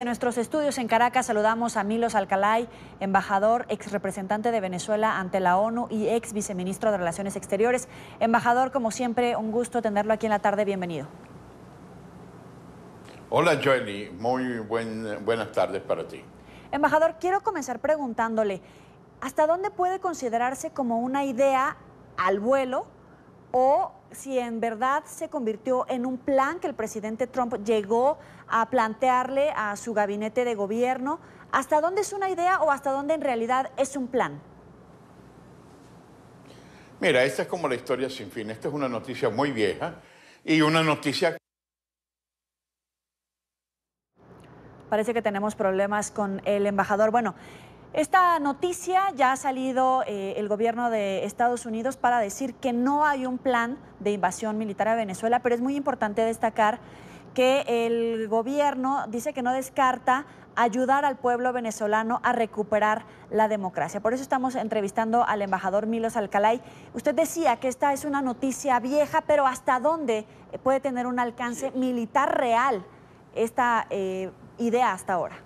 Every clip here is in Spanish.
En nuestros estudios en Caracas saludamos a Milos Alcalay, embajador, ex representante de Venezuela ante la ONU y ex viceministro de Relaciones Exteriores. Embajador, como siempre, un gusto tenerlo aquí en la tarde. Bienvenido. Hola Joely, muy buenas tardes para ti. Embajador, quiero comenzar preguntándole, ¿hasta dónde puede considerarse como una idea al vuelo o si en verdad se convirtió en un plan que el presidente Trump llegó a plantearle a su gabinete de gobierno? ¿Hasta dónde es una idea o hasta dónde en realidad es un plan? Mira, esta es como la historia sin fin. Esta es una noticia muy vieja y una noticia... Parece que tenemos problemas con el embajador. Bueno, esta noticia ya ha salido el gobierno de Estados Unidos para decir que no hay un plan de invasión militar a Venezuela, pero es muy importante destacar que el gobierno dice que no descarta ayudar al pueblo venezolano a recuperar la democracia. Por eso estamos entrevistando al embajador Milos Alcalay. Usted decía que esta es una noticia vieja, pero ¿hasta dónde puede tener un alcance militar real esta idea hasta ahora?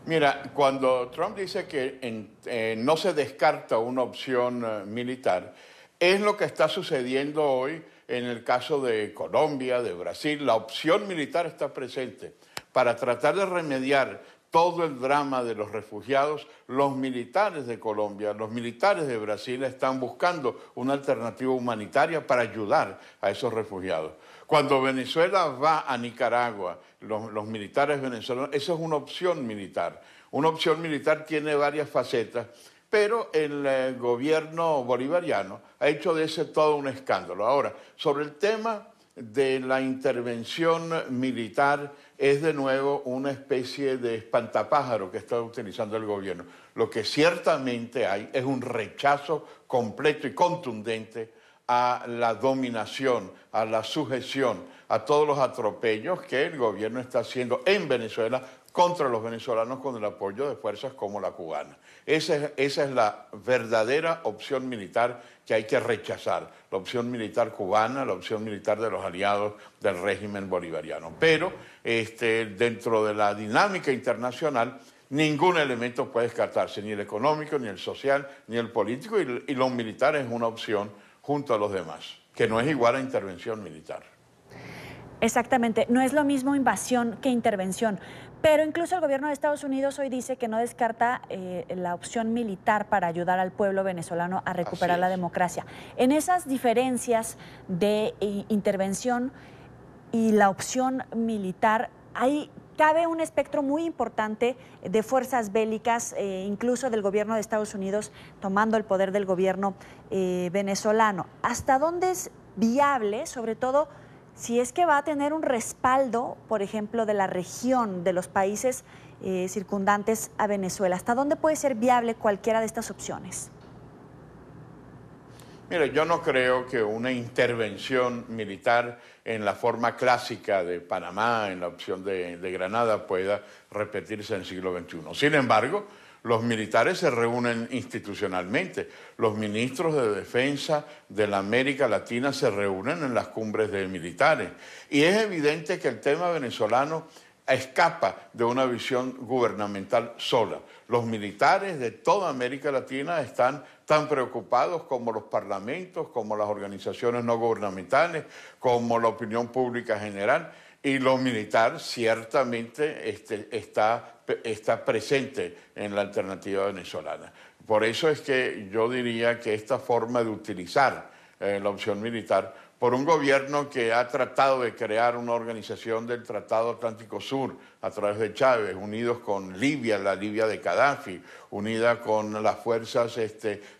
Mira, cuando Trump dice que no se descarta una opción militar, es lo que está sucediendo hoy en el caso de Colombia, de Brasil. La opción militar está presente para tratar de remediar todo el drama de los refugiados. Los militares de Colombia, los militares de Brasil están buscando una alternativa humanitaria para ayudar a esos refugiados. Cuando Venezuela va a Nicaragua, los militares venezolanos, eso es una opción militar. Una opción militar tiene varias facetas, pero el gobierno bolivariano ha hecho de ese todo un escándalo. Ahora, sobre el tema de la intervención militar, es de nuevo una especie de espantapájaro que está utilizando el gobierno. Lo que ciertamente hay es un rechazo completo y contundente a la dominación, a la sujeción, a todos los atropellos que el gobierno está haciendo en Venezuela contra los venezolanos con el apoyo de fuerzas como la cubana. Esa es la verdadera opción militar que hay que rechazar, la opción militar cubana, la opción militar de los aliados del régimen bolivariano. Pero dentro de la dinámica internacional, ningún elemento puede descartarse, ni el económico, ni el social, ni el político, y los militares es una opción junto a los demás, que no es igual a intervención militar. Exactamente, no es lo mismo invasión que intervención, pero incluso el gobierno de Estados Unidos hoy dice que no descarta la opción militar para ayudar al pueblo venezolano a recuperar la democracia. En esas diferencias de intervención y la opción militar, cabe un espectro muy importante de fuerzas bélicas, incluso del gobierno de Estados Unidos tomando el poder del gobierno venezolano. ¿Hasta dónde es viable, sobre todo si es que va a tener un respaldo, por ejemplo, de la región, de los países circundantes a Venezuela? ¿Hasta dónde puede ser viable cualquiera de estas opciones? Mira, yo no creo que una intervención militar en la forma clásica de Panamá, en la opción de Granada, pueda repetirse en el siglo XXI. Sin embargo, los militares se reúnen institucionalmente. Los ministros de defensa de la América Latina se reúnen en las cumbres de militares. Y es evidente que el tema venezolano escapa de una visión gubernamental sola. Los militares de toda América Latina están tan preocupados como los parlamentos, como las organizaciones no gubernamentales, como la opinión pública general, y lo militar ciertamente está presente en la alternativa venezolana. Por eso es que yo diría que esta forma de utilizar la opción militar por un gobierno que ha tratado de crear una organización del Tratado Atlántico Sur a través de Chávez, unidos con Libia, la Libia de Gaddafi, unida con las fuerzas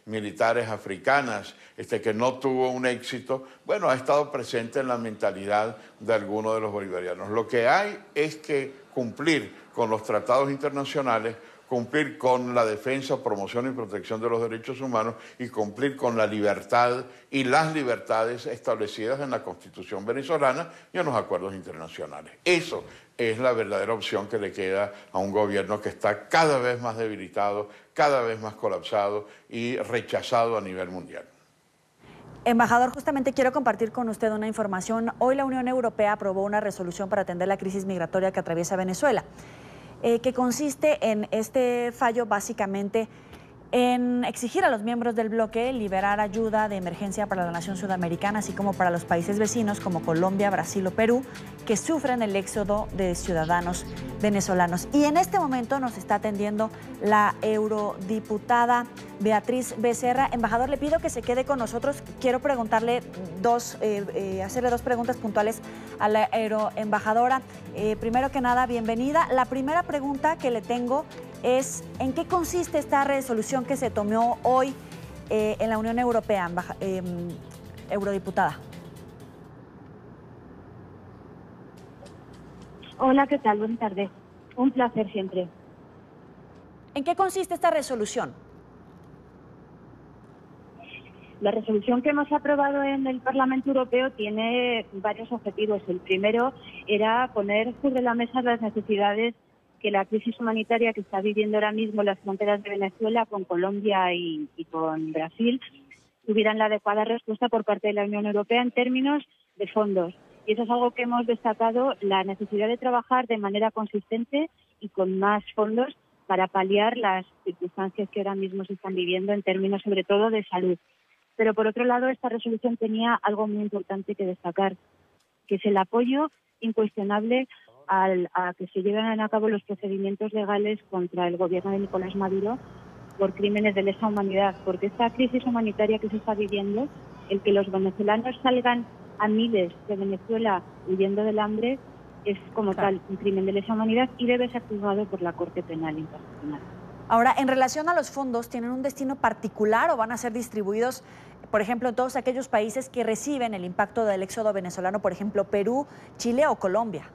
militares africanas, que no tuvo un éxito, bueno, ha estado presente en la mentalidad de algunos de los bolivarianos. Lo que hay es que cumplir con los tratados internacionales, cumplir con la defensa, promoción y protección de los derechos humanos y cumplir con la libertad y las libertades establecidas en la Constitución venezolana y en los acuerdos internacionales. Eso es la verdadera opción que le queda a un gobierno que está cada vez más debilitado, cada vez más colapsado y rechazado a nivel mundial. Embajador, justamente quiero compartir con usted una información. Hoy la Unión Europea aprobó una resolución para atender la crisis migratoria que atraviesa Venezuela, que consiste en este fallo básicamente en exigir a los miembros del bloque liberar ayuda de emergencia para la nación sudamericana, así como para los países vecinos como Colombia, Brasil o Perú, que sufren el éxodo de ciudadanos venezolanos. Y en este momento nos está atendiendo la eurodiputada Beatriz Becerra. Embajador, le pido que se quede con nosotros. Quiero preguntarle hacerle dos preguntas puntuales a la euroembajadora. Primero que nada, bienvenida. La primera pregunta que le tengo es: ¿en qué consiste esta resolución que se tomó hoy en la Unión Europea, eurodiputada? Hola, ¿qué tal? Buenas tardes. Un placer siempre. ¿En qué consiste esta resolución? La resolución que hemos aprobado en el Parlamento Europeo tiene varios objetivos. El primero era poner sobre la mesa las necesidades que la crisis humanitaria que está viviendo ahora mismo las fronteras de Venezuela con Colombia y con Brasil tuvieran la adecuada respuesta por parte de la Unión Europea en términos de fondos. Y eso es algo que hemos destacado, la necesidad de trabajar de manera consistente y con más fondos para paliar las circunstancias que ahora mismo se están viviendo en términos sobre todo de salud. Pero por otro lado, esta resolución tenía algo muy importante que destacar, que es el apoyo incuestionable a que se lleven a cabo los procedimientos legales contra el gobierno de Nicolás Maduro por crímenes de lesa humanidad, porque esta crisis humanitaria que se está viviendo, el que los venezolanos salgan a miles de Venezuela huyendo del hambre, es como tal un crimen de lesa humanidad y debe ser juzgado por la Corte Penal Internacional. Ahora, en relación a los fondos, ¿tienen un destino particular o van a ser distribuidos, por ejemplo, en todos aquellos países que reciben el impacto del éxodo venezolano, por ejemplo, Perú, Chile o Colombia?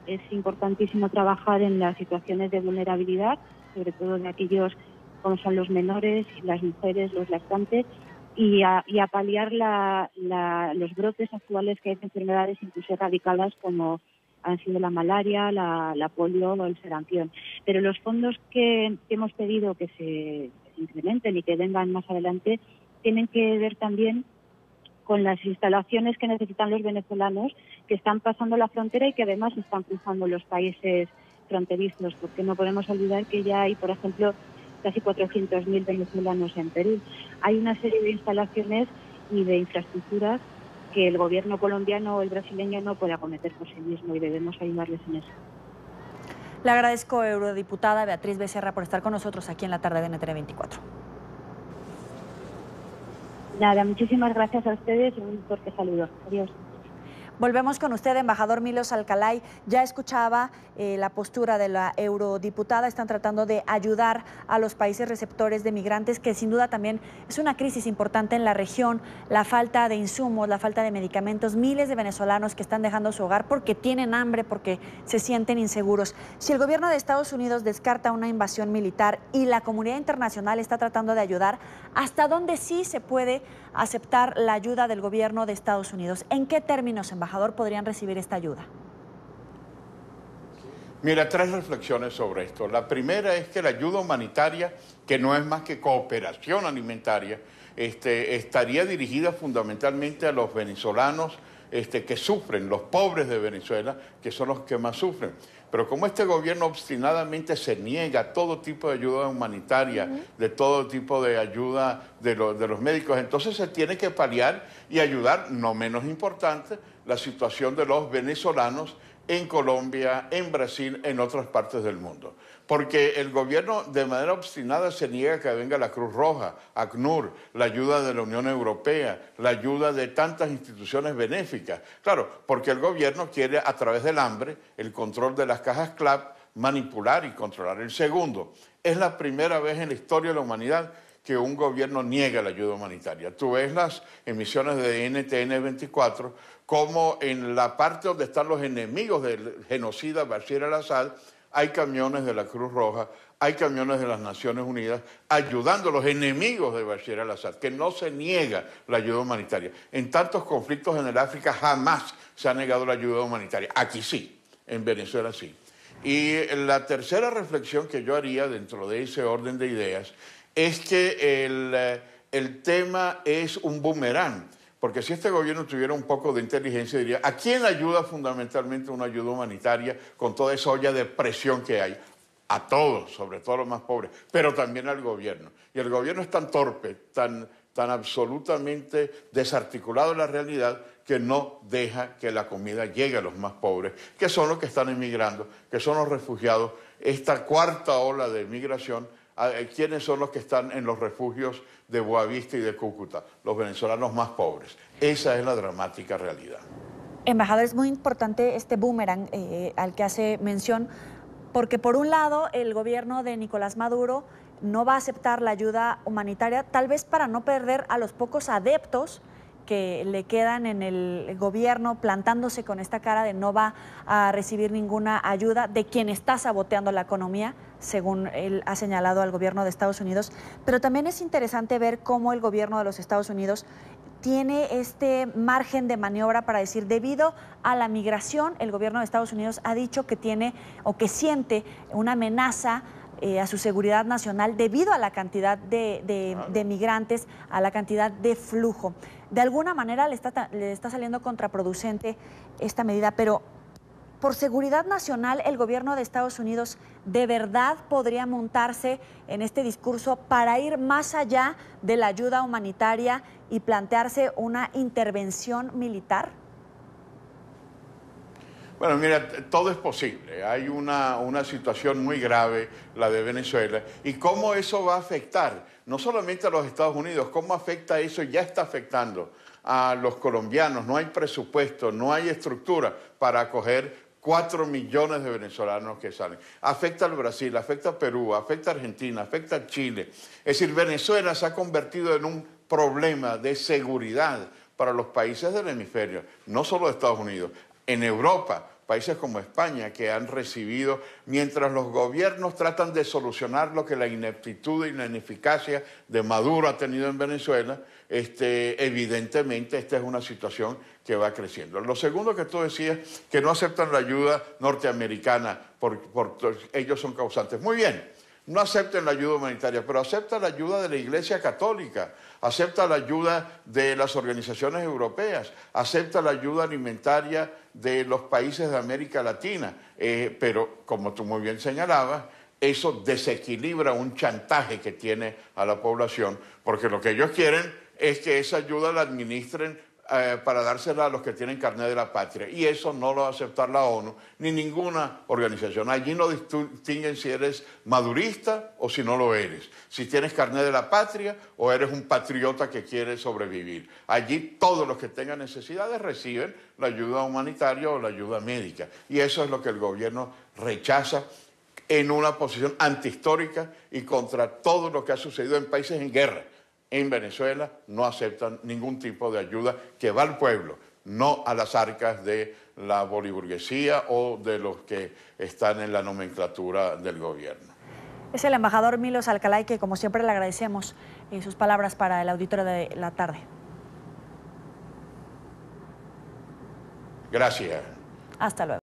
Es importantísimo trabajar en las situaciones de vulnerabilidad, sobre todo de aquellos como son los menores, las mujeres, los lactantes, y a paliar los brotes actuales que hay de enfermedades incluso erradicadas como han sido la malaria, la polio o el sarampión. Pero los fondos que hemos pedido que se incrementen y que vengan más adelante tienen que ver también con las instalaciones que necesitan los venezolanos que están pasando la frontera y que además están cruzando los países fronterizos, porque no podemos olvidar que ya hay, por ejemplo, casi 400.000 venezolanos en Perú. Hay una serie de instalaciones y de infraestructuras que el gobierno colombiano o el brasileño no puede acometer por sí mismo y debemos ayudarles en eso. Le agradezco, eurodiputada Beatriz Becerra, por estar con nosotros aquí en la tarde de NTN 24. Nada, muchísimas gracias a ustedes y un fuerte saludo. Adiós. Volvemos con usted, embajador Milos Alcalay. Ya escuchaba la postura de la eurodiputada. Están tratando de ayudar a los países receptores de migrantes, que sin duda también es una crisis importante en la región. La falta de insumos, la falta de medicamentos, miles de venezolanos que están dejando su hogar porque tienen hambre, porque se sienten inseguros. Si el gobierno de Estados Unidos descarta una invasión militar y la comunidad internacional está tratando de ayudar, ¿hasta dónde sí se puede aceptar la ayuda del gobierno de Estados Unidos? ¿En qué términos, embajador, podrían recibir esta ayuda? Mira, tres reflexiones sobre esto. La primera es que la ayuda humanitaria, que no es más que cooperación alimentaria, estaría dirigida fundamentalmente a los venezolanos que sufren, los pobres de Venezuela, que son los que más sufren. Pero como este gobierno obstinadamente se niega a todo tipo de ayuda humanitaria, de todo tipo de ayuda de los médicos, entonces se tiene que paliar y ayudar, no menos importante, la situación de los venezolanos en Colombia, en Brasil, en otras partes del mundo. Porque el gobierno de manera obstinada se niega a que venga la Cruz Roja, ACNUR, la ayuda de la Unión Europea, la ayuda de tantas instituciones benéficas. Claro, porque el gobierno quiere, a través del hambre, el control de las cajas CLAP, manipular y controlar. El segundo, es la primera vez en la historia de la humanidad que un gobierno niega la ayuda humanitaria. Tú ves las emisiones de NTN 24, como en la parte donde están los enemigos del genocida Bashar al-Assad, hay camiones de la Cruz Roja, hay camiones de las Naciones Unidas ayudando a los enemigos de Bashar al-Assad, que no se niega la ayuda humanitaria. En tantos conflictos en el África jamás se ha negado la ayuda humanitaria. Aquí sí, en Venezuela sí. Y la tercera reflexión que yo haría dentro de ese orden de ideas es que el tema es un boomerang. Porque si este gobierno tuviera un poco de inteligencia, diría, ¿a quién ayuda fundamentalmente una ayuda humanitaria con toda esa olla de presión que hay? A todos, sobre todo a los más pobres, pero también al gobierno. Y el gobierno es tan torpe, tan absolutamente desarticulado en la realidad, que no deja que la comida llegue a los más pobres, que son los que están emigrando, que son los refugiados. Esta cuarta ola de migración, ¿quiénes son los que están en los refugios de Boavista y de Cúcuta? Los venezolanos más pobres. Esa es la dramática realidad. Embajador, es muy importante este boomerang al que hace mención, porque por un lado el gobierno de Nicolás Maduro no va a aceptar la ayuda humanitaria, tal vez para no perder a los pocos adeptos que le quedan en el gobierno plantándose con esta cara de no va a recibir ninguna ayuda de quien está saboteando la economía, según él ha señalado al gobierno de Estados Unidos. Pero también es interesante ver cómo el gobierno de los Estados Unidos tiene este margen de maniobra para decir, debido a la migración, el gobierno de Estados Unidos ha dicho que tiene o que siente una amenaza a su seguridad nacional debido a la cantidad de migrantes, a la cantidad de flujo. De alguna manera le está saliendo contraproducente esta medida, pero por seguridad nacional, ¿el gobierno de Estados Unidos de verdad podría montarse en este discurso para ir más allá de la ayuda humanitaria y plantearse una intervención militar? Bueno, mira, todo es posible. Hay una situación muy grave, la de Venezuela, y cómo eso va a afectar, no solamente a los Estados Unidos, cómo afecta eso, ya está afectando a los colombianos. No hay presupuesto, no hay estructura para acoger 4 millones de venezolanos que salen. Afecta al Brasil, afecta a Perú, afecta a Argentina, afecta a Chile. Es decir, Venezuela se ha convertido en un problema de seguridad para los países del hemisferio, no solo de Estados Unidos. En Europa, países como España, que han recibido, mientras los gobiernos tratan de solucionar lo que la ineptitud y la ineficacia de Maduro ha tenido en Venezuela, evidentemente esta es una situación que va creciendo. Lo segundo que tú decías, que no aceptan la ayuda norteamericana, ellos son causantes. Muy bien. No acepten la ayuda humanitaria, pero acepta la ayuda de la Iglesia Católica, acepta la ayuda de las organizaciones europeas, acepta la ayuda alimentaria de los países de América Latina. Pero, como tú muy bien señalabas, eso desequilibra un chantaje que tiene a la población, porque lo que ellos quieren es que esa ayuda la administren para dársela a los que tienen carnet de la patria. Y eso no lo va a aceptar la ONU ni ninguna organización. Allí no distinguen si eres madurista o si no lo eres. Si tienes carnet de la patria o eres un patriota que quiere sobrevivir. Allí todos los que tengan necesidades reciben la ayuda humanitaria o la ayuda médica. Y eso es lo que el gobierno rechaza en una posición antihistórica y contra todo lo que ha sucedido en países en guerra. En Venezuela no aceptan ningún tipo de ayuda que va al pueblo, no a las arcas de la boliburguesía o de los que están en la nomenclatura del gobierno. Es el embajador Milos Alcalay, que como siempre le agradecemos sus palabras para el auditorio de la tarde. Gracias. Hasta luego.